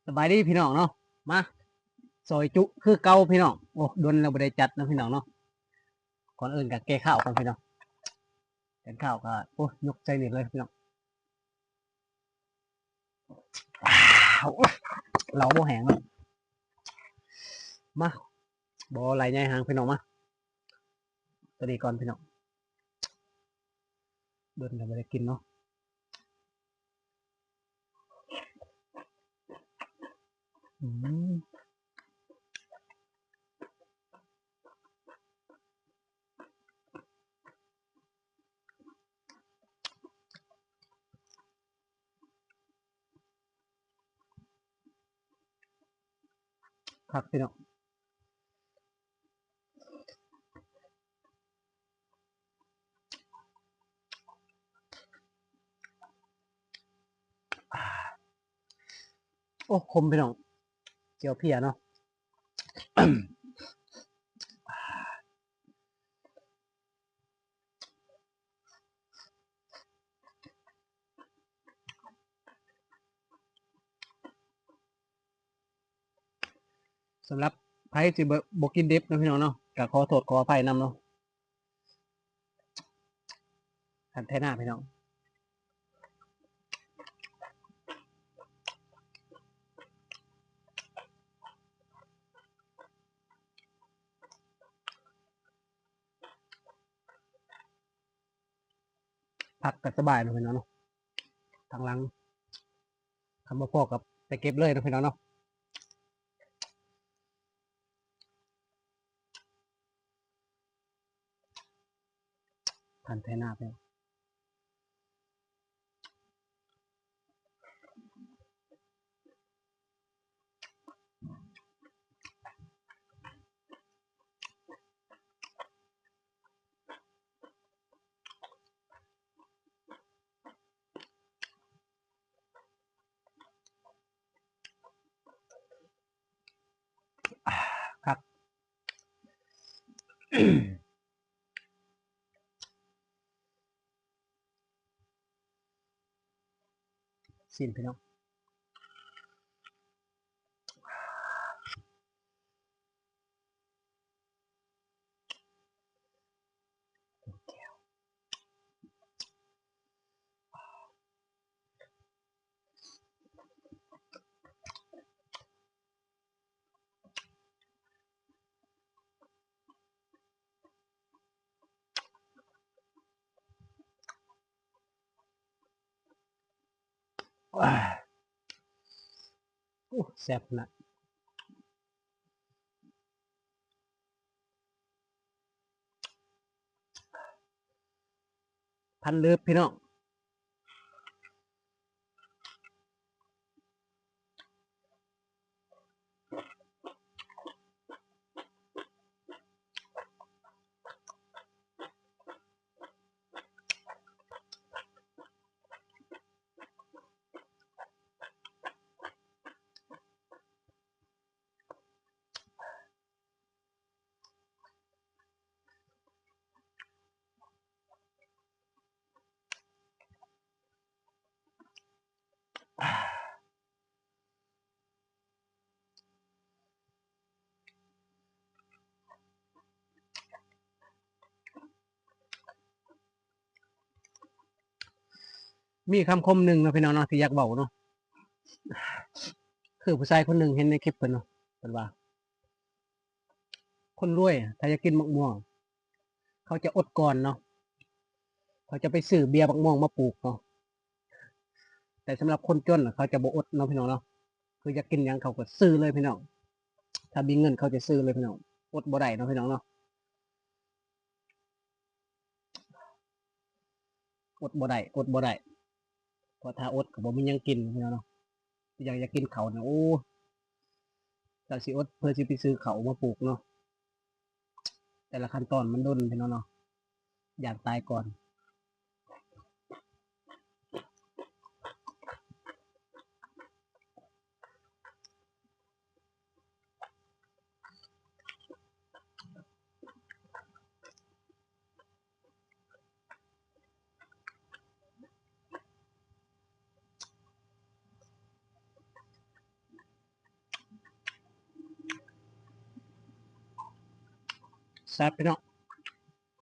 สบายดีพี่น้องเนาะมาซอยจุคือเก่าพี่น้องโอ้โดนเราไม่ได้จัดนะพี่น้องเนาะก่อนอื่นกับแก้ข้าวกันพี่น้องแก้ข้าวก็โอ้ยกใจนิดเลยพี่น้องอ้าวเราโบแห้งแล้วมาบอไหลใหญ่หางพี่น้องมาตัวนี้ก่อนพี่น้องโดนเราไม่ได้กินเนาะอืมครับพี่น้องโอ้คมพี่น้องเจียวเพียเนาะสำหรับไพ่ที่บกินดิบนะพี่น้องเนาะก็ขอโทษขออภัยนำเนาะทันแท้หน้าพี่น้องพักกันสบายนะพี่น้องเนาะทางหลังคำว่าพ่อกับไปเก็บเลยนะพี่น้องเนาะทันแท้หน้าพี่น้องครับ สิ้นพี่น้องโอ้แซ่บนะพันเลือบพี่น้องมีคำคมหนึ่งนะพี่น้องเนาะที่อยากบอกเนาะคือผู้ชายคนหนึ่งเห็นในคลิปเพิ่นเนาะเพิ่นว่าคนรวยถ้าอยากกินมะม่วงเขาจะอดก่อนเนาะเขาจะไปซื้อเบียร์มะม่วงมาปลูกเนาะแต่สำหรับคนจนเขาจะบ่อดเนาะพี่น้องเนาะคืออยากกินยังเขาก็ซื้อเลยพี่น้องถ้ามีเงินเขาจะซื้อเลยพี่น้องอดบ่ได้เนาะพี่น้องเนาะอดบ่ได้อดบ่ได้เพราะถ้าอดก็บ่มีหยังกินพี่น้องเนาะอยากกินเขาเนี่ยโอ้ถ้าสิอดเพื่อสิไปซื้อเขามาปลูกเนาะแต่ละขั้นตอนมันด้นพี่น้องเนาะอยากตายก่อน แซ่บพี่น้อง